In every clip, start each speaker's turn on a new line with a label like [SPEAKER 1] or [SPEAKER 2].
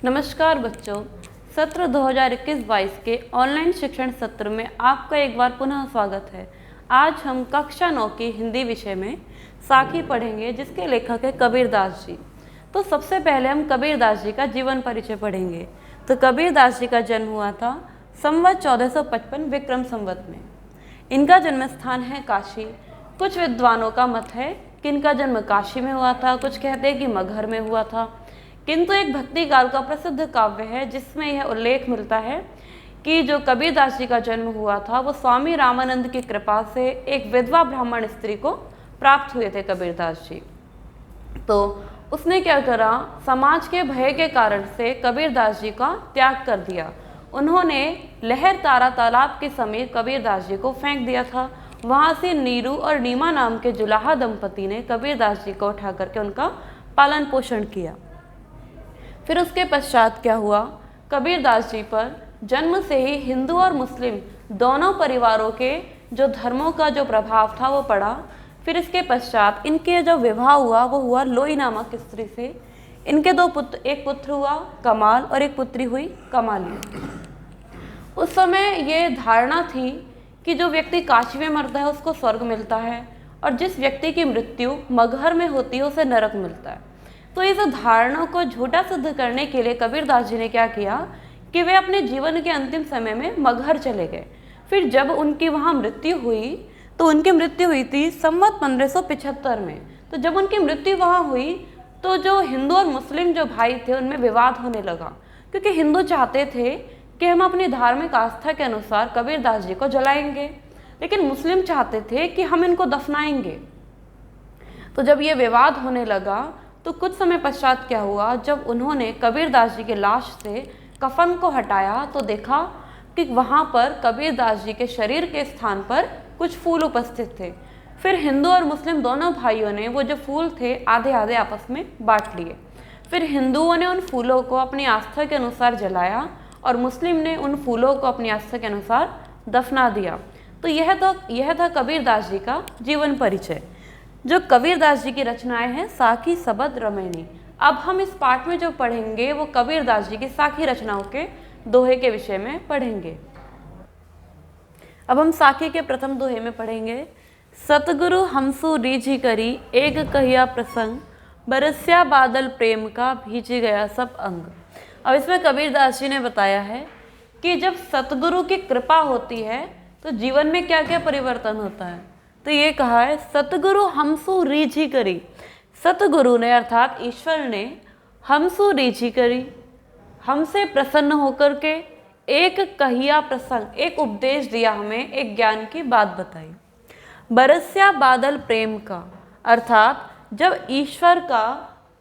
[SPEAKER 1] नमस्कार बच्चों, सत्र 2021-22 के ऑनलाइन शिक्षण सत्र में आपका एक बार पुनः स्वागत है। आज हम कक्षा 9 की हिंदी विषय में साखी पढ़ेंगे, जिसके लेखक है कबीरदास जी। तो सबसे पहले हम कबीरदास जी का जीवन परिचय पढ़ेंगे। तो कबीरदास जी का जन्म हुआ था संवत 1455 विक्रम संवत में। इनका जन्म स्थान है काशी। कुछ विद्वानों का मत है कि इनका जन्म काशी में हुआ था, कुछ कहते हैं कि मगहर में हुआ था, किंतु एक भक्तिकाल का प्रसिद्ध काव्य है जिसमें यह उल्लेख मिलता है कि जो कबीरदास जी का जन्म हुआ था वो स्वामी रामानंद की कृपा से एक विधवा ब्राह्मण स्त्री को प्राप्त हुए थे कबीरदास जी। तो उसने क्या करा, समाज के भय के कारण से कबीरदास जी का त्याग कर दिया। उन्होंने लहर तारा तालाब के समीप कबीरदास जी को फेंक दिया था। वहाँ से नीरू और नीमा नाम के जुलाहा दंपति ने कबीरदास जी को उठा करके उनका पालन पोषण किया। फिर उसके पश्चात क्या हुआ, कबीरदास जी पर जन्म से ही हिंदू और मुस्लिम दोनों परिवारों के जो धर्मों का जो प्रभाव था वो पड़ा। फिर इसके पश्चात इनके जो विवाह हुआ वो हुआ लोई नामक स्त्री से। इनके दो पुत्र, एक पुत्र हुआ कमाल और एक पुत्री हुई कमाली। उस समय ये धारणा थी कि जो व्यक्ति काशी में मरता है उसको स्वर्ग मिलता है और जिस व्यक्ति की मृत्यु मगहर में होती है उसे नरक मिलता है। तो इस धारणा को झूठा सिद्ध करने के लिए कबीरदास जी ने क्या किया कि वे अपने जीवन के अंतिम समय में मगहर चले गए। फिर जब उनकी वहाँ मृत्यु हुई तो उनकी मृत्यु हुई थी संवत 1575 में। तो जब उनकी मृत्यु वहाँ हुई तो जो हिंदू और मुस्लिम जो भाई थे उनमें विवाद होने लगा, क्योंकि हिंदू चाहते थे कि हम अपनी धार्मिक आस्था के अनुसार कबीरदास जी को जलाएंगे, लेकिन मुस्लिम चाहते थे कि हम इनको दफनाएंगे। तो जब ये विवाद होने लगा तो कुछ समय पश्चात क्या हुआ, जब उन्होंने कबीरदास जी की लाश से कफन को हटाया तो देखा कि वहाँ पर कबीरदास जी के शरीर के स्थान पर कुछ फूल उपस्थित थे। फिर हिंदू और मुस्लिम दोनों भाइयों ने वो जो फूल थे आधे आधे आपस में बांट लिए। फिर हिंदुओं ने उन फूलों को अपनी आस्था के अनुसार जलाया और मुस्लिम ने उन फूलों को अपनी आस्था के अनुसार दफना दिया। तो यह था कबीरदास जी का जीवन परिचय। जो कबीरदास जी की रचनाएं हैं साखी सबद रमैनी। अब हम इस पाठ में जो पढ़ेंगे वो कबीरदास जी की साखी रचनाओं के दोहे के विषय में पढ़ेंगे। अब हम साखी के प्रथम दोहे में पढ़ेंगे। सतगुरु हमसु रीझी करी एक कहिया प्रसंग, बरस्या बादल प्रेम का भीजी गया सब अंग। अब इसमें कबीरदास जी ने बताया है कि जब सतगुरु की कृपा होती है तो जीवन में क्या क्या परिवर्तन होता है। तो ये कहा है सतगुरु हमसु रीझी करी। सतगुरु ने अर्थात ईश्वर ने हमसु रीझी करी, हमसे प्रसन्न होकर के एक कहिया प्रसंग, एक उपदेश दिया, हमें एक ज्ञान की बात बताई। बरस्या बादल प्रेम का, अर्थात जब ईश्वर का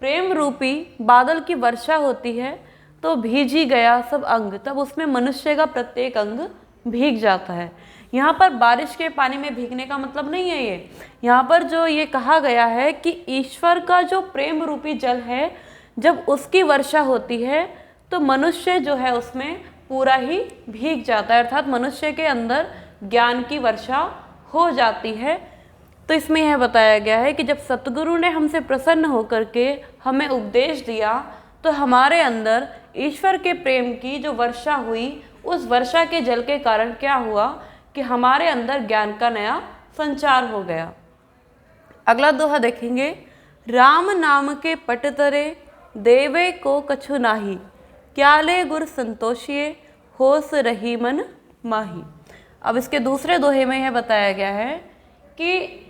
[SPEAKER 1] प्रेम रूपी बादल की वर्षा होती है तो भीजी गया सब अंग, तब उसमें मनुष्य का प्रत्येक अंग भीग जाता है। यहाँ पर बारिश के पानी में भीगने का मतलब नहीं है ये। यहाँ पर जो ये कहा गया है कि ईश्वर का जो प्रेम रूपी जल है जब उसकी वर्षा होती है तो मनुष्य जो है उसमें पूरा ही भीग जाता है, अर्थात मनुष्य के अंदर ज्ञान की वर्षा हो जाती है। तो इसमें यह बताया गया है कि जब सतगुरु ने हमसे प्रसन्न होकर के हमें उपदेश दिया तो हमारे अंदर ईश्वर के प्रेम की जो वर्षा हुई, उस वर्षा के जल के कारण क्या हुआ कि हमारे अंदर ज्ञान का नया संचार हो गया। अगला दोहा देखेंगे। राम नाम के पट तरे देवे को कछु नाही, क्याले गुर संतोषिए होश रही मन माही। अब इसके दूसरे दोहे में यह बताया गया है कि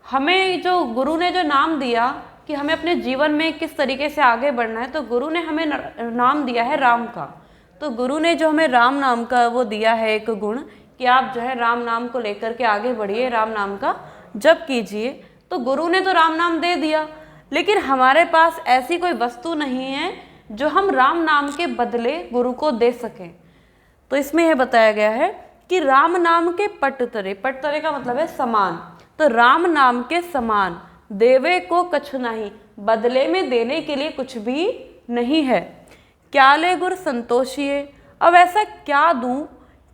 [SPEAKER 1] हमें जो गुरु ने जो नाम दिया कि हमें अपने जीवन में किस तरीके से आगे बढ़ना है, तो गुरु ने हमें नाम दिया है राम का। तो गुरु ने जो हमें राम नाम का वो दिया है एक गुण कि आप जो है राम नाम को लेकर के आगे बढ़िए, राम नाम का जप कीजिए। तो गुरु ने तो राम नाम दे दिया, लेकिन हमारे पास ऐसी कोई वस्तु नहीं है जो हम राम नाम के बदले गुरु को दे सकें। तो इसमें यह बताया गया है कि राम नाम के पट तरे, पट तरे का मतलब है समान, तो राम नाम के समान देवे को कछु नहीं, बदले में देने के लिए कुछ भी नहीं है। क्याले गुर संतोषिए, अब ऐसा क्या दूं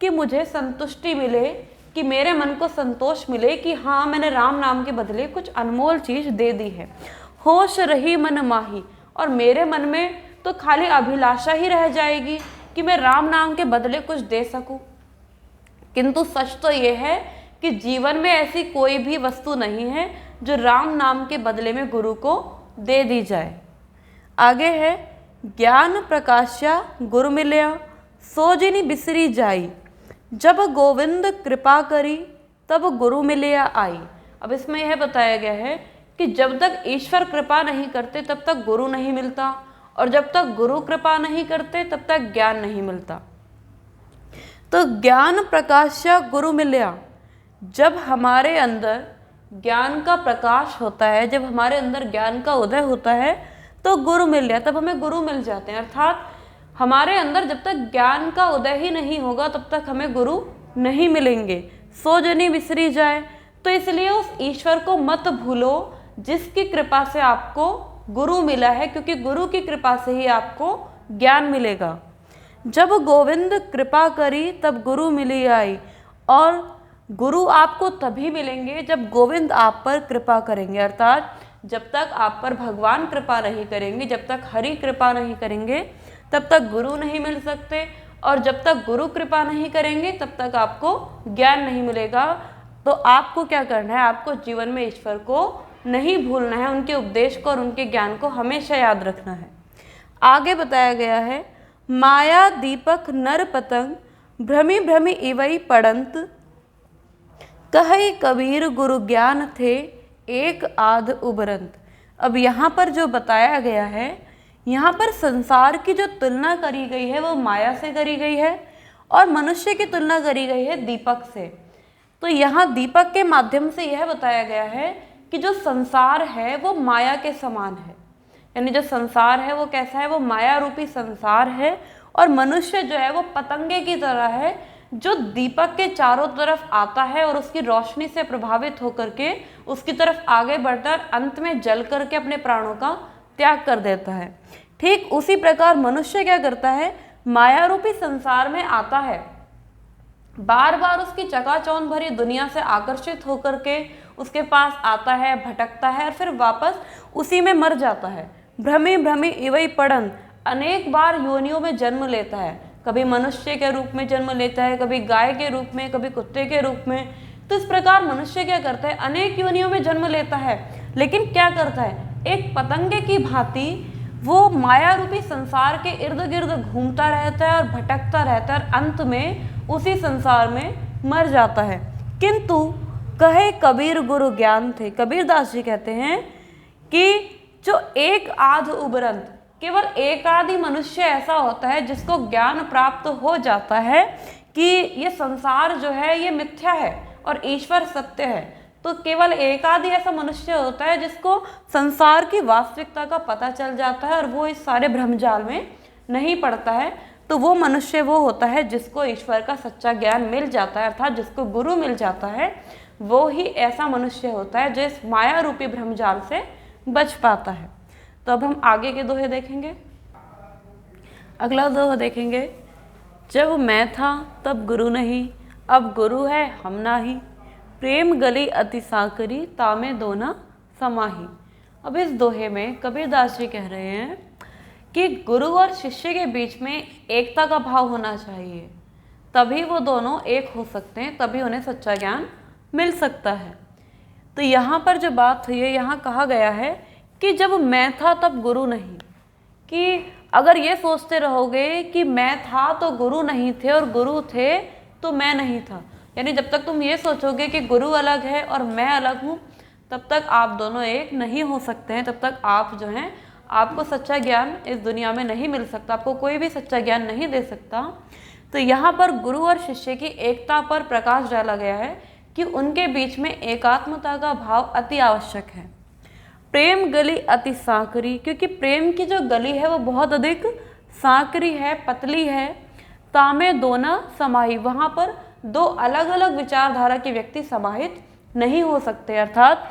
[SPEAKER 1] कि मुझे संतुष्टि मिले, कि मेरे मन को संतोष मिले कि हाँ मैंने राम नाम के बदले कुछ अनमोल चीज़ दे दी है। होश रही मन माही, और मेरे मन में तो खाली अभिलाषा ही रह जाएगी कि मैं राम नाम के बदले कुछ दे सकूं। किंतु सच तो ये है कि जीवन में ऐसी कोई भी वस्तु नहीं है जो राम नाम के बदले में गुरु को दे दी जाए। आगे है, ज्ञान प्रकाश्या गुरु मिलया सो जिनि बिसरी जाई, जब गोविंद कृपा करी तब गुरु मिलया आई। अब इसमें यह बताया गया है कि जब तक ईश्वर कृपा नहीं करते तब तक गुरु नहीं मिलता, और जब तक गुरु कृपा नहीं करते तब तक ज्ञान नहीं मिलता। तो ज्ञान प्रकाश्य गुरु मिलया, जब हमारे अंदर ज्ञान का प्रकाश होता है, जब हमारे अंदर ज्ञान का उदय होता है तो गुरु मिल गया, तब हमें गुरु मिल जाते हैं। अर्थात हमारे अंदर जब तक ज्ञान का उदय ही नहीं होगा तब तक हमें गुरु नहीं मिलेंगे। सो जनी बिसरी जाए, तो इसलिए उस ईश्वर को मत भूलो जिसकी कृपा से आपको गुरु मिला है, क्योंकि गुरु की कृपा से ही आपको ज्ञान मिलेगा। जब गोविंद कृपा करी तब गुरु मिली आई, और गुरु आपको तभी मिलेंगे जब गोविंद आप पर कृपा करेंगे। अर्थात जब तक आप पर भगवान कृपा नहीं करेंगे, जब तक हरि कृपा नहीं करेंगे, तब तक गुरु नहीं मिल सकते, और जब तक गुरु कृपा नहीं करेंगे तब तक आपको ज्ञान नहीं मिलेगा। तो आपको क्या करना है, आपको जीवन में ईश्वर को नहीं भूलना है, उनके उपदेश को और उनके ज्ञान को हमेशा याद रखना है। आगे बताया गया है, माया दीपक नर पतंग भ्रमी भ्रमी इवई पड़ंत, कही कबीर गुरु ज्ञान थे एक आध उबरंत। अब यहाँ पर जो बताया गया है, यहाँ पर संसार की जो तुलना करी गई है वो माया से करी गई है, और मनुष्य की तुलना करी गई है दीपक से। तो यहाँ दीपक के माध्यम से यह बताया गया है कि जो संसार है वो माया के समान है, यानी जो संसार है वो कैसा है, वो माया रूपी संसार है, और मनुष्य जो है वो पतंगे की तरह है जो दीपक के चारों तरफ आता है और उसकी रोशनी से प्रभावित होकर के उसकी तरफ आगे बढ़ता है, अंत में जल करके अपने प्राणों का त्याग कर देता है। ठीक उसी प्रकार मनुष्य क्या करता है, माया रूपी संसार में आता है, बार बार उसकी चकाचौंध भरी दुनिया से आकर्षित होकर के उसके पास आता है, भटकता है, और फिर वापस उसी में मर जाता है। भ्रमी भ्रमी इवई पड़न, अनेक बार योनियों में जन्म लेता है, कभी मनुष्य के रूप में जन्म लेता है, कभी गाय के रूप में, कभी कुत्ते के रूप में। तो इस प्रकार मनुष्य क्या करता है, अनेक योनियों में जन्म लेता है, लेकिन क्या करता है, एक पतंगे की भांति वो माया रूपी संसार के इर्द गिर्द घूमता रहता है और भटकता रहता है, और अंत में उसी संसार में मर जाता है। किंतु कहे कबीर गुरु ज्ञान थे, कबीर दास जी कहते हैं कि जो एक आध उबरंत, केवल एक आदि मनुष्य ऐसा होता है जिसको ज्ञान प्राप्त हो जाता है कि ये संसार जो है ये मिथ्या है और ईश्वर सत्य है। तो केवल एक आदि ऐसा मनुष्य होता है जिसको संसार की वास्तविकता का पता चल जाता है और वो इस सारे भ्रमजाल में नहीं पड़ता है। तो वो मनुष्य वो होता है जिसको ईश्वर का सच्चा ज्ञान मिल जाता है, अर्थात जिसको गुरु मिल जाता है, वो ही ऐसा मनुष्य होता है जो इस माया रूपी भ्रमजाल से बच पाता है। तो अब हम आगे के दोहे देखेंगे। अगला दोहा देखेंगे, जब मैं था तब गुरु नहीं, अब गुरु है हम नाही, प्रेम गली अति साकरी तामे दोना समाही। अब इस दोहे में कबीर दास जी कह रहे हैं कि गुरु और शिष्य के बीच में एकता का भाव होना चाहिए, तभी वो दोनों एक हो सकते हैं, तभी उन्हें सच्चा ज्ञान मिल सकता है। तो यहाँ पर जो बात हुई है, यहाँ कहा गया है कि जब मैं था तब गुरु नहीं, कि अगर ये सोचते रहोगे कि मैं था तो गुरु नहीं थे और गुरु थे तो मैं नहीं था, यानी जब तक तुम ये सोचोगे कि गुरु अलग है और मैं अलग हूँ, तब तक आप दोनों एक नहीं हो सकते हैं, तब तक आप जो हैं आपको सच्चा ज्ञान इस दुनिया में नहीं मिल सकता, आपको कोई भी सच्चा ज्ञान नहीं दे सकता। तो यहाँ पर गुरु और शिष्य की एकता पर प्रकाश डाला गया है कि उनके बीच में एकात्मता का भाव अति आवश्यक है। प्रेम गली अति सांकरी, क्योंकि प्रेम की जो गली है वो बहुत अधिक सांकरी है, पतली है। तामे दोना समाही, वहाँ पर दो अलग अलग विचारधारा के व्यक्ति समाहित नहीं हो सकते, अर्थात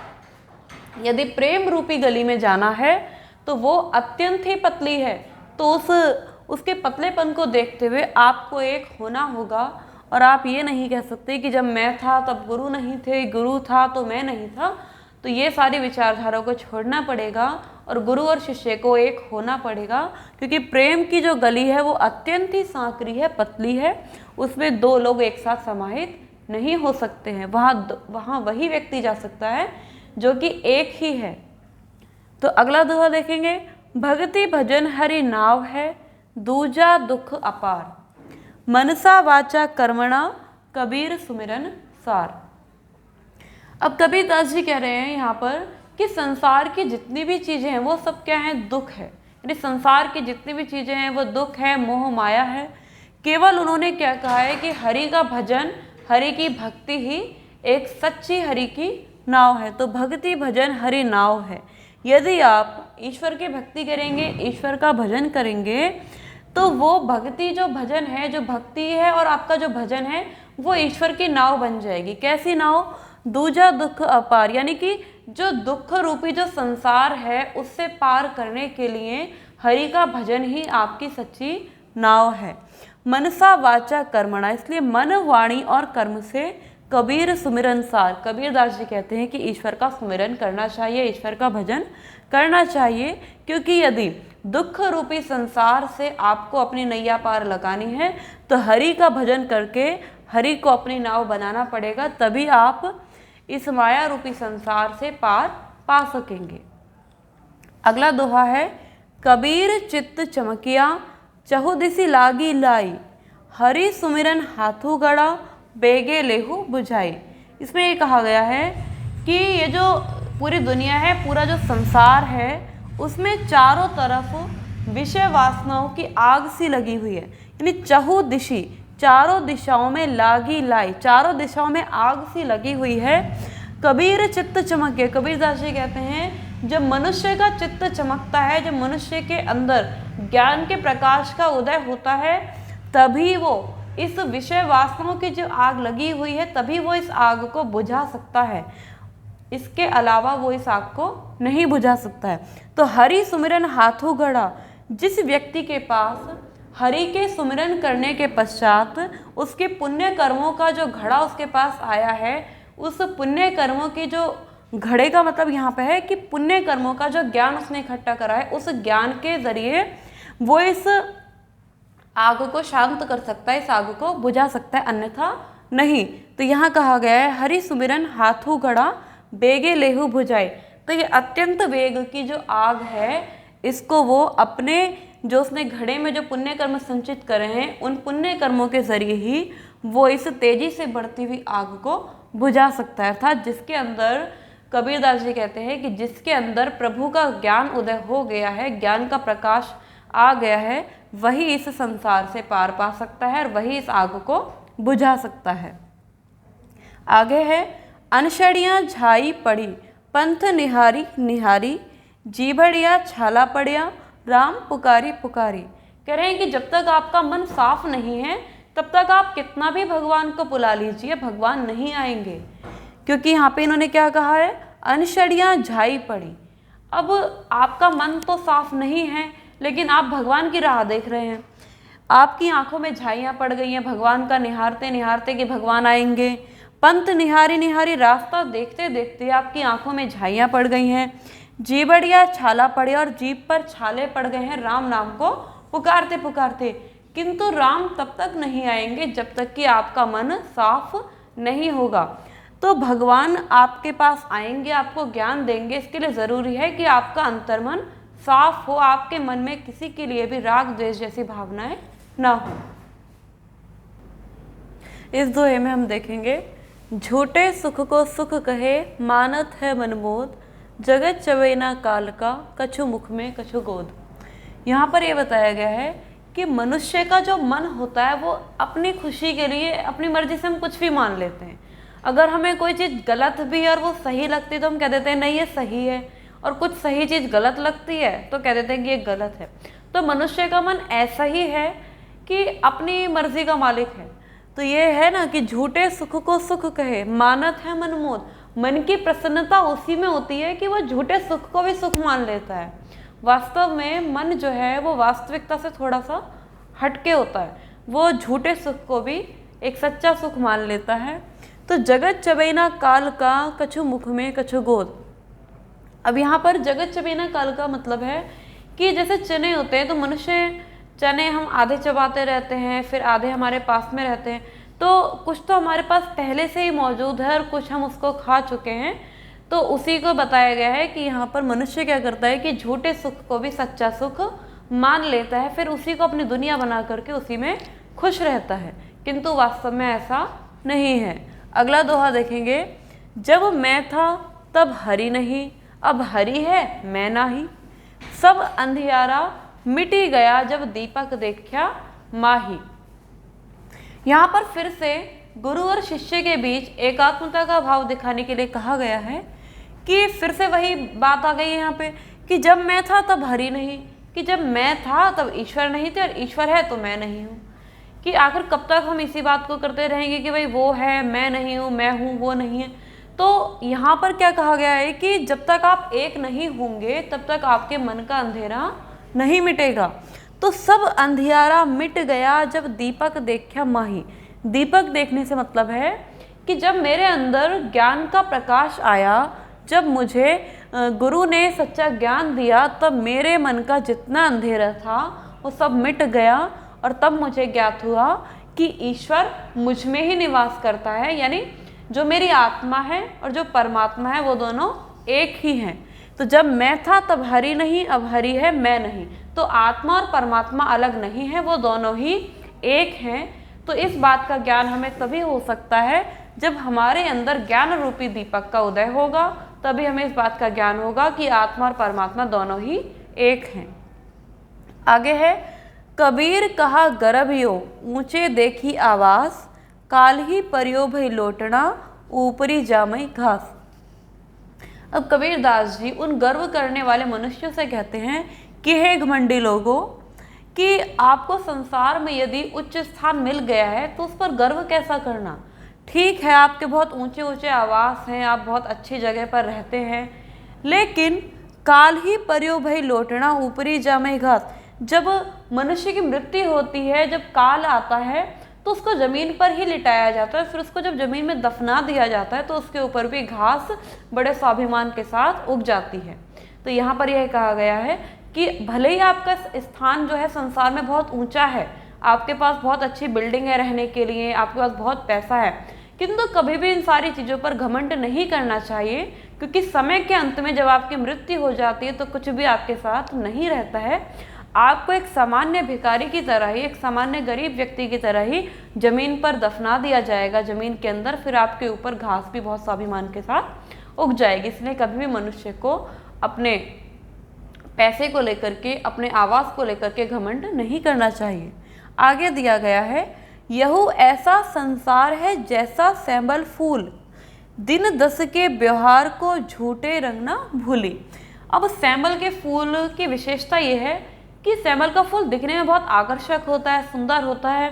[SPEAKER 1] यदि प्रेम रूपी गली में जाना है तो वो अत्यंत ही पतली है। तो उसके पतलेपन को देखते हुए आपको एक होना होगा, और आप ये नहीं कह सकते कि जब मैं था तब गुरु नहीं थे, गुरु था तो मैं नहीं था। तो ये सारी विचारधारा को छोड़ना पड़ेगा और गुरु और शिष्य को एक होना पड़ेगा, क्योंकि प्रेम की जो गली है वो अत्यंत ही सांकरी है, पतली है, उसमें दो लोग एक साथ समाहित नहीं हो सकते हैं। वहाँ वही व्यक्ति जा सकता है जो कि एक ही है। तो अगला दोहा देखेंगे, भक्ति भजन हरि नाव है, दूजा दुख अपार, मनसा वाचा कर्मणा, कबीर सुमिरन सार। अब कबीर दास जी कह रहे हैं यहाँ पर कि संसार की जितनी भी चीज़ें हैं वो सब क्या हैं, दुख है। यानी संसार की जितनी भी चीज़ें हैं वो दुख है, मोह माया है। केवल उन्होंने क्या कहा है कि हरि का भजन, हरि की भक्ति ही एक सच्ची हरि की नाव है। तो भक्ति भजन हरि नाव है। यदि आप ईश्वर की भक्ति करेंगे, ईश्वर का भजन करेंगे, तो वो भक्ति जो भजन है, जो भक्ति है और आपका जो भजन है वो ईश्वर की नाव बन जाएगी। कैसी नाव? दूजा दुख अपार, यानी कि जो दुख रूपी जो संसार है उससे पार करने के लिए हरि का भजन ही आपकी सच्ची नाव है। मनसा वाचा कर्मणा, इसलिए मन वाणी और कर्म से कबीर सुमिरन सार। कबीर दास जी कहते हैं कि ईश्वर का सुमिरन करना चाहिए, ईश्वर का भजन करना चाहिए, क्योंकि यदि दुख रूपी संसार से आपको अपनी नैया पार लगानी है तो हरि का भजन करके हरि को अपनी नाव बनाना पड़ेगा, तभी आप इस माया रूपी संसार से पार पा सकेंगे। अगला दोहा है, कबीर चित्त चमकिया, चहुदिसी लागी लाई, हरि सुमिरन हाथू गड़ा, बेगे लेहू बुझाई। इसमें ये कहा गया है कि ये जो पूरी दुनिया है, पूरा जो संसार है, उसमें चारों तरफ विषय वासनाओं की आग सी लगी हुई है। यानी चहुदिशी, चारों दिशाओं में लागी लाई, चारों दिशाओं में आग सी लगी हुई है। कबीर चित्त चमके, कबीर दास जी कहते हैं जब मनुष्य का चित्त चमकता है, जब मनुष्य के अंदर ज्ञान के प्रकाश का उदय होता है, तभी वो इस विषय वासनाओं की जो आग लगी हुई है, तभी वो इस आग को बुझा सकता है। इसके अलावा वो इस आग को नहीं बुझा सकता है। तो हरि सुमिरन हाथों गढ़ा, जिस व्यक्ति के पास हरि के सुमिरन करने के पश्चात उसके पुण्य कर्मों का जो घड़ा उसके पास आया है, उस पुण्य कर्मों की जो घड़े का मतलब यहाँ पे है कि पुण्य कर्मों का जो ज्ञान उसने इकट्ठा करा है, उस ज्ञान के जरिए वो इस आग को शांत कर सकता है, इस आग को बुझा सकता है, अन्यथा नहीं। तो यहाँ कहा गया है हरि सुमिरन हाथू गढ़ा, बेगे लेहू बुझाई। तो ये अत्यंत वेग की जो आग है, इसको वो अपने जो उसने घड़े में जो पुण्य कर्म संचित करे हैं, उन पुण्य कर्मों के जरिए ही वो इस तेजी से बढ़ती हुई आग को बुझा सकता है। अर्थात जिसके अंदर, कबीर दास जी कहते हैं कि जिसके अंदर प्रभु का ज्ञान उदय हो गया है, ज्ञान का प्रकाश आ गया है, वही इस संसार से पार पा सकता है और वही इस आग को बुझा सकता है। आगे है, अनशड़ियाँ झाई पड़ी, पंथ निहारी निहारी, जीभड़िया छाला पड़िया, राम पुकारी पुकारी। कह रहे हैं कि जब तक आपका मन साफ नहीं है, तब तक आप कितना भी भगवान को बुला लीजिए, भगवान नहीं आएंगे। क्योंकि यहाँ पे इन्होंने क्या कहा है, अनशड़ियाँ झाई पड़ी। अब आपका मन तो साफ नहीं है, लेकिन आप भगवान की राह देख रहे हैं, आपकी आंखों में झाइयाँ पड़ गई हैं भगवान का निहारते निहारते कि भगवान आएंगे। पंथ निहारी निहारी, रास्ता देखते देखते आपकी आंखों में झाइयाँ पड़ गई हैं। जीबड़िया छाला पड़े, और जीभ पर छाले पड़ गए हैं राम नाम को पुकारते पुकारते। किंतु राम तब तक नहीं आएंगे जब तक कि आपका मन साफ नहीं होगा। तो भगवान आपके पास आएंगे, आपको ज्ञान देंगे, इसके लिए ज़रूरी है कि आपका अंतर्मन साफ हो, आपके मन में किसी के लिए भी राग द्वेष जैसी भावनाएं ना हो। इस दोहे में हम देखेंगे, झूठे सुख को सुख कहे, मानत है मनमोद, जगत चवेना काल का, कछु मुख में कछु गोद। यहाँ पर यह बताया गया है कि मनुष्य का जो मन होता है वो अपनी खुशी के लिए अपनी मर्जी से हम कुछ भी मान लेते हैं। अगर हमें कोई चीज़ गलत भी है और वो सही लगती है तो हम कह देते हैं नहीं ये सही है, और कुछ सही चीज़ गलत लगती है तो कह देते हैं कि ये गलत है। तो मनुष्य का मन ऐसा ही है कि अपनी मर्जी का मालिक है। तो ये है ना कि झूठे सुख को सुख कहे, मानत है मनमोद। मन की प्रसन्नता उसी में होती है कि वो झूठे सुख को भी सुख मान लेता है। वास्तव में मन जो है वो वास्तविकता से थोड़ा सा हटके होता है, वो झूठे सुख को भी एक सच्चा सुख मान लेता है। तो जगत चबेना काल का, कछु मुख में कछु गोद। अब यहाँ पर जगत चबेना काल का मतलब है कि जैसे चने होते हैं तो मनुष्य चने हम आधे चबाते रहते हैं, फिर आधे हमारे पास में रहते हैं, तो कुछ तो हमारे पास पहले से ही मौजूद है और कुछ हम उसको खा चुके हैं। तो उसी को बताया गया है कि यहाँ पर मनुष्य क्या करता है कि झूठे सुख को भी सच्चा सुख मान लेता है, फिर उसी को अपनी दुनिया बना करके उसी में खुश रहता है, किंतु वास्तव में ऐसा नहीं है। अगला दोहा देखेंगे, जब मैं था तब हरि नहीं, अब हरि है मैं नाही, सब अंधियारा मिटी गया जब दीपक देखा माही। यहाँ पर फिर से गुरु और शिष्य के बीच एकात्मता का भाव दिखाने के लिए कहा गया है कि फिर से वही बात आ गई है यहाँ पे कि जब मैं था तब हरि नहीं, कि जब मैं था तब ईश्वर नहीं थे और ईश्वर है तो मैं नहीं हूँ। कि आखिर कब तक हम इसी बात को करते रहेंगे कि भाई वो है मैं नहीं हूँ, मैं हूँ वो नहीं है। तो यहाँ पर क्या कहा गया है कि जब तक आप एक नहीं होंगे तब तक आपके मन का अंधेरा नहीं मिटेगा। तो सब अंधियारा मिट गया जब दीपक देखा माही। दीपक देखने से मतलब है कि जब मेरे अंदर ज्ञान का प्रकाश आया, जब मुझे गुरु ने सच्चा ज्ञान दिया, तब मेरे मन का जितना अंधेरा था वो सब मिट गया और तब मुझे ज्ञात हुआ कि ईश्वर मुझ में ही निवास करता है, यानी जो मेरी आत्मा है और जो परमात्मा है वो दोनों एक ही हैं। तो जब मैं था तब हरि नहीं, अब हरि है मैं नहीं। तो आत्मा और परमात्मा अलग नहीं है, वो दोनों ही एक हैं। तो इस बात का ज्ञान हमें तभी हो सकता है जब हमारे अंदर ज्ञान रूपी दीपक का उदय होगा, तभी हमें इस बात का ज्ञान होगा कि आत्मा और परमात्मा दोनों ही एक हैं। आगे है, कबीर कहा गर्भियो ऊंचे देखी आवास, काल ही परियो भई लोटना ऊपरी जामई घास। अब कबीरदास जी उन गर्व करने वाले मनुष्यों से कहते हैं कि हे घमंडी लोगों, कि आपको संसार में यदि उच्च स्थान मिल गया है तो उस पर गर्व कैसा करना। ठीक है, आपके बहुत ऊंचे ऊंचे आवास हैं, आप बहुत अच्छी जगह पर रहते हैं, लेकिन काल ही परियो भई लोटना ऊपरी जामई घास। जब मनुष्य की मृत्यु होती है, जब काल आता है तो उसको ज़मीन पर ही लिटाया जाता है, फिर उसको जब ज़मीन में दफना दिया जाता है तो उसके ऊपर भी घास बड़े स्वाभिमान के साथ उग जाती है। तो यहाँ पर यह कहा गया है कि भले ही आपका स्थान जो है संसार में बहुत ऊंचा है, आपके पास बहुत अच्छी बिल्डिंग है रहने के लिए, आपके पास बहुत पैसा है, किंतु कभी भी इन सारी चीज़ों पर घमंड नहीं करना चाहिए, क्योंकि समय के अंत में जब आपकी मृत्यु हो जाती है तो कुछ भी आपके साथ नहीं रहता है। आपको एक सामान्य भिखारी की तरह ही, एक सामान्य गरीब व्यक्ति की तरह ही जमीन पर दफना दिया जाएगा, जमीन के अंदर, फिर आपके ऊपर घास भी बहुत स्वाभिमान के साथ उग जाएगी। इसलिए कभी भी मनुष्य को अपने पैसे को लेकर के, अपने आवास को लेकर के घमंड नहीं करना चाहिए। आगे दिया गया है, यहू ऐसा संसार है जैसा सैंबल फूल, दिन दस के व्यवहार को झूठे रंग ना भूली। अब सैंबल के फूल की विशेषता ये है कि सैंबल का फूल दिखने में बहुत आकर्षक होता है, सुंदर होता है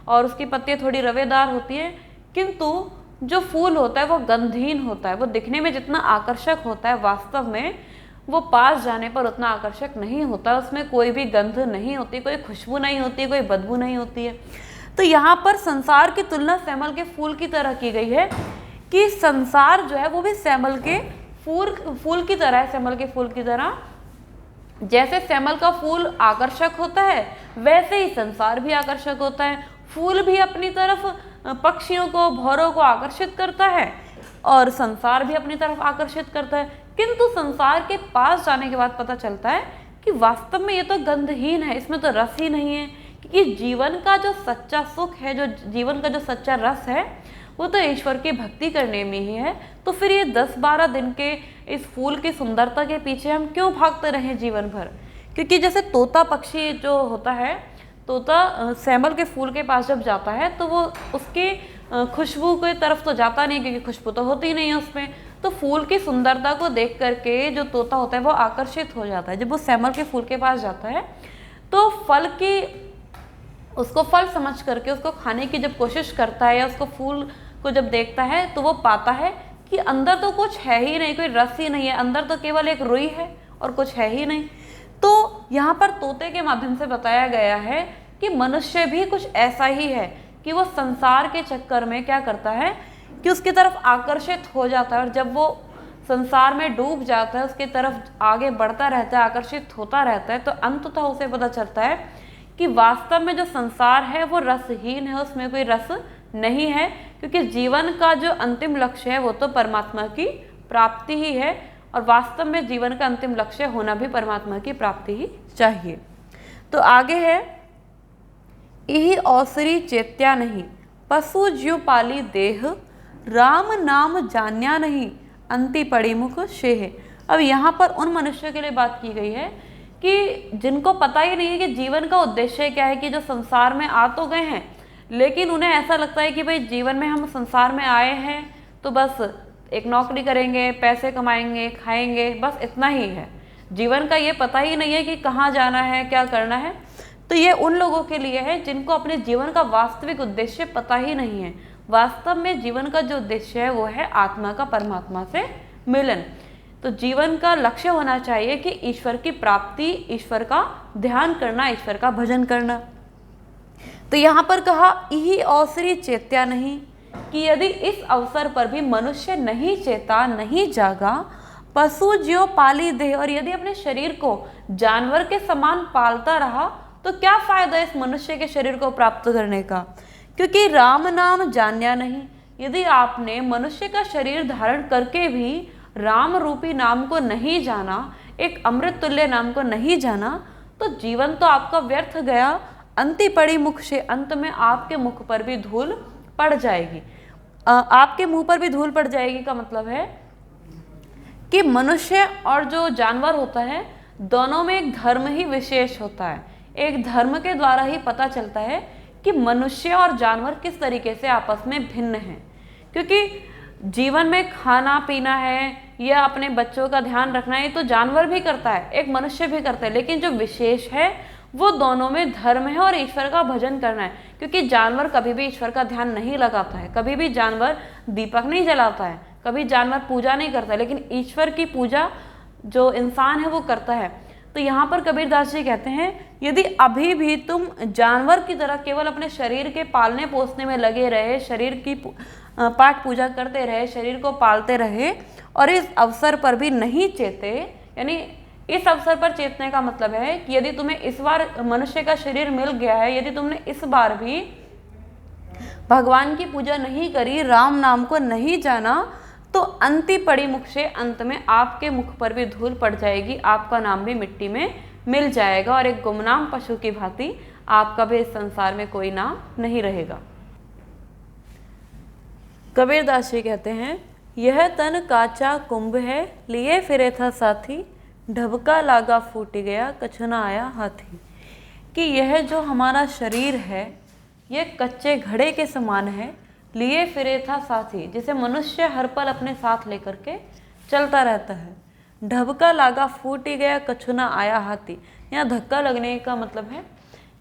[SPEAKER 1] और उसकी पत्तियाँ थोड़ी रवेदार होती है, किंतु जो फूल होता है वो गंधहीन होता है। वो दिखने में जितना आकर्षक होता है, वास्तव में वो पास जाने पर उतना आकर्षक नहीं होता। उसमें कोई भी गंध नहीं होती, कोई खुशबू नहीं होती, कोई बदबू नहीं होती है। तो यहाँ पर संसार की तुलना सैंबल के फूल की तरह की गई है कि संसार जो है वो भी सैंबल के फूल की तरह है। सैंबल के फूल की तरह, जैसे सैंबल का फूल आकर्षक होता है वैसे ही संसार भी आकर्षक होता है। फूल भी अपनी तरफ पक्षियों को, भौरों को आकर्षित करता है और संसार भी अपनी तरफ आकर्षित करता है, किंतु संसार के पास जाने के बाद पता चलता है कि वास्तव में ये तो गंधहीन है, इसमें तो रस ही नहीं है। क्योंकि जीवन का जो सच्चा सुख है, जो जीवन का जो सच्चा रस है, वो तो ईश्वर की भक्ति करने में ही है। तो फिर ये 10-12 दिन के इस फूल की सुंदरता के पीछे हम क्यों भागते रहें जीवन भर। क्योंकि जैसे तोता पक्षी जो होता है, तोता सैंबल के फूल के पास जब जाता है तो वो उसकी खुशबू की तरफ तो जाता नहीं, क्योंकि खुशबू तो होती नहीं है उसमें। तो फूल की सुंदरता को देख करके जो तोता होता है वो आकर्षित हो जाता है। जब वो सैंबल के फूल के पास जाता है तो उसको फल समझ करके उसको खाने की जब कोशिश करता है, या उसको फूल को जब देखता है तो वो पाता है कि अंदर तो कुछ है ही नहीं, कोई रस ही नहीं है, अंदर तो केवल एक रुई है और कुछ है ही नहीं। तो यहाँ पर तोते के माध्यम से बताया गया है कि मनुष्य भी कुछ ऐसा ही है कि वो संसार के चक्कर में क्या करता है कि उसकी तरफ आकर्षित हो जाता है, और जब वो संसार में डूब जाता है, उसकी तरफ आगे बढ़ता रहता है, आकर्षित होता रहता है, तो अंततः उसे पता चलता है कि वास्तव में जो संसार है वो रसहीन है, उसमें कोई रस नहीं है, क्योंकि जीवन का जो अंतिम लक्ष्य है वो तो परमात्मा की प्राप्ति ही है, और वास्तव में जीवन का अंतिम लक्ष्य होना भी परमात्मा की प्राप्ति ही चाहिए। तो आगे है, इहि औसरी चेत्या नहीं, पशु ज्यों पाली देह, राम नाम जान्या नहीं, अंति पड़ी मुख शेह। अब यहाँ पर उन मनुष्यों के लिए बात की गई है कि जिनको पता ही नहीं है कि जीवन का उद्देश्य क्या है, कि जो संसार में आ तो गए हैं, लेकिन उन्हें ऐसा लगता है कि भाई जीवन में हम संसार में आए हैं तो बस एक नौकरी करेंगे, पैसे कमाएंगे, खाएंगे, बस इतना ही है। जीवन का ये पता ही नहीं है कि कहाँ जाना है, क्या करना है। तो ये उन लोगों के लिए है जिनको अपने जीवन का वास्तविक उद्देश्य पता ही नहीं है। वास्तव में जीवन का जो उद्देश्य है वो है आत्मा का परमात्मा से मिलन। तो जीवन का लक्ष्य होना चाहिए कि ईश्वर की प्राप्ति, ईश्वर का ध्यान करना, ईश्वर का भजन करना। तो यहाँ पर कहा, इहि अवसरी चेत्या नहीं, कि यदि इस अवसर पर भी मनुष्य नहीं चेता, नहीं जागा, पशु ज्यों पाली देह, और यदि अपने शरीर को जानवर के समान पालता रहा, तो क्या फायदा इस मनुष्य के शरीर को प्राप्त करने का, क्योंकि राम नाम जान्या नहीं। यदि आपने मनुष्य का शरीर धारण करके भी राम रूपी नाम को नहीं जाना, एक अमृत तुल्य नाम को नहीं जाना, तो जीवन तो आपका व्यर्थ गया। अंति पड़ी मुख से, अंत में आपके मुख पर भी धूल पड़ जाएगी। आपके मुंह पर भी धूल पड़ जाएगी का मतलब है कि मनुष्य और जो जानवर होता है, दोनों में एक धर्म ही विशेष होता है। एक धर्म के द्वारा ही पता चलता है कि मनुष्य और जानवर किस तरीके से आपस में भिन्न हैं। क्योंकि जीवन में खाना पीना है या अपने बच्चों का ध्यान रखना है, तो जानवर भी करता है, एक मनुष्य भी करता है, लेकिन जो विशेष है वो दोनों में धर्म है और ईश्वर का भजन करना है। क्योंकि जानवर कभी भी ईश्वर का ध्यान नहीं लगाता है, कभी भी जानवर दीपक नहीं जलाता है, कभी जानवर पूजा नहीं करता है, लेकिन ईश्वर की पूजा जो इंसान है वो करता है। तो यहाँ पर कबीरदास जी कहते हैं, यदि अभी भी तुम जानवर की तरह केवल अपने शरीर के पालने पोसने में लगे रहे, शरीर की पाठ पूजा करते रहे, शरीर को पालते रहे, और इस अवसर पर भी नहीं चेते, यानी इस अवसर पर चेतने का मतलब है कि यदि तुम्हें इस बार मनुष्य का शरीर मिल गया है, यदि तुमने इस बार भी भगवान की पूजा नहीं करी, राम नाम को नहीं जाना, तो अंति पड़ी मुख से, अंत में आपके मुख पर भी धूल पड़ जाएगी, आपका नाम भी मिट्टी में मिल जाएगा, और एक गुमनाम पशु की भांति आपका भी इस संसार में कोई नाम नहीं रहेगा। कबीरदास जी कहते हैं, यह तन काचा कुंभ है, लिए फिरे था साथी, ढबका लागा फूट गया, कछु ना आया हाथी। कि यह जो हमारा शरीर है ये कच्चे घड़े के समान है, लिए फिरे था साथी, जिसे मनुष्य हर पल अपने साथ लेकर के चलता रहता है। ढबका लागा फूट ही गया, कछु ना आया हाथी। यहाँ धक्का लगने का मतलब है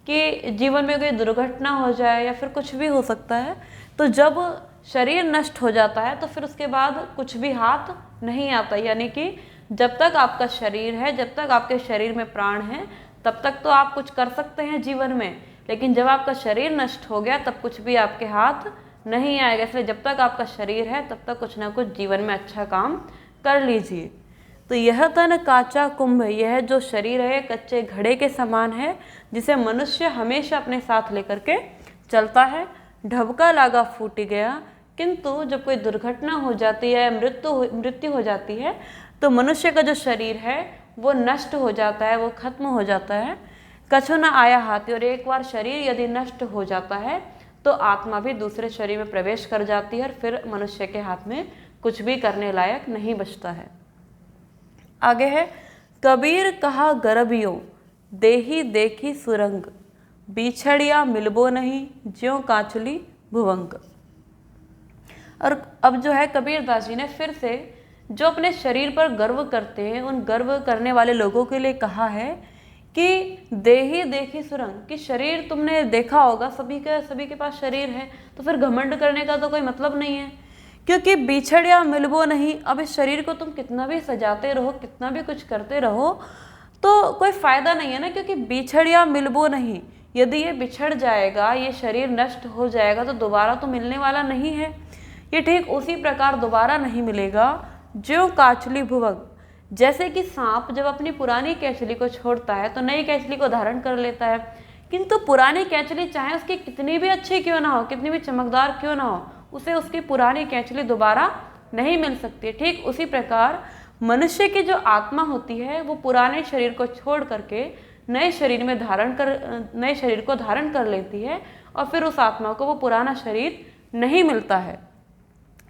[SPEAKER 1] कि जीवन में कोई दुर्घटना हो जाए या फिर कुछ भी हो सकता है, तो जब शरीर नष्ट हो जाता है तो फिर उसके बाद कुछ भी हाथ नहीं आता। यानी कि जब तक आपका शरीर है, जब तक आपके शरीर में प्राण है, तब तक तो आप कुछ कर सकते हैं जीवन में, लेकिन जब आपका शरीर नष्ट हो गया तब कुछ भी आपके हाथ नहीं आएगा। इसलिए जब तक आपका शरीर है तब तक कुछ ना कुछ जीवन में अच्छा काम कर लीजिए। तो यह तन काचा कुंभ, यह जो शरीर है कच्चे घड़े के समान है, जिसे मनुष्य हमेशा अपने साथ लेकर के चलता है। ढबका लागा फूट गया, किंतु जब कोई दुर्घटना हो जाती है, मृत्यु हो जाती है, तो मनुष्य का जो शरीर है वो नष्ट हो जाता है, वो खत्म हो जाता है। कछु ना आया हाथी, और एक बार शरीर यदि नष्ट हो जाता है तो आत्मा भी दूसरे शरीर में प्रवेश कर जाती है, और फिर मनुष्य के हाथ में कुछ भी करने लायक नहीं बचता है। आगे है, कबीर कहा गरबियों, देही देखी सुरंग, बिछड़िया मिलबो नहीं, ज्यों कांचुली भुवंग। और अब जो है कबीरदास जी ने फिर से जो अपने शरीर पर गर्व करते हैं, उन गर्व करने वाले लोगों के लिए कहा है कि देही देखी सुरंग, कि शरीर तुमने देखा होगा, सभी के पास शरीर है, तो फिर घमंड करने का तो कोई मतलब नहीं है, क्योंकि बिछड़िया मिलबो नहीं। अब इस शरीर को तुम कितना भी सजाते रहो, कितना भी कुछ करते रहो, तो कोई फायदा नहीं है ना, क्योंकि बिछड़िया मिलबो नहीं। यदि ये बिछड़ जाएगा, ये शरीर नष्ट हो जाएगा, तो दोबारा तो मिलने वाला नहीं है। ये ठीक उसी प्रकार दोबारा नहीं मिलेगा ज्यों काचली भुवग, जैसे कि सांप जब अपनी पुरानी कैचली को छोड़ता है तो नई कैचली को धारण कर लेता है, किंतु पुरानी कैचली चाहे उसकी कितनी भी अच्छी क्यों ना हो, कितनी भी चमकदार क्यों ना हो, उसे उसकी पुरानी कैचली दोबारा नहीं मिल सकती। ठीक उसी प्रकार मनुष्य की जो आत्मा होती है वो पुराने शरीर को छोड़ करके नए शरीर को धारण कर लेती है और फिर उस आत्मा को वो पुराना शरीर नहीं मिलता है।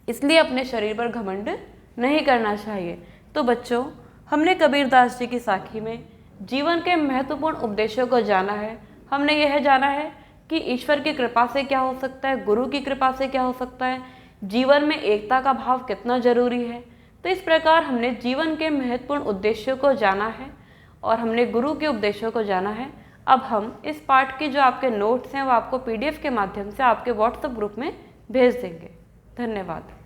[SPEAKER 1] इसलिए अपने शरीर पर घमंड नहीं करना चाहिए। तो बच्चों, हमने कबीरदास जी की साखी में जीवन के महत्वपूर्ण उपदेशों को जाना है। हमने यह जाना है कि ईश्वर की कृपा से क्या हो सकता है, गुरु की कृपा से क्या हो सकता है, जीवन में एकता का भाव कितना जरूरी है। तो इस प्रकार हमने जीवन के महत्वपूर्ण उद्देश्यों को जाना है और हमने गुरु के उपदेशों को जाना है। अब हम इस पाठ के जो आपके नोट्स हैं वो आपको PDF के माध्यम से आपके WhatsApp ग्रुप में भेज देंगे। धन्यवाद।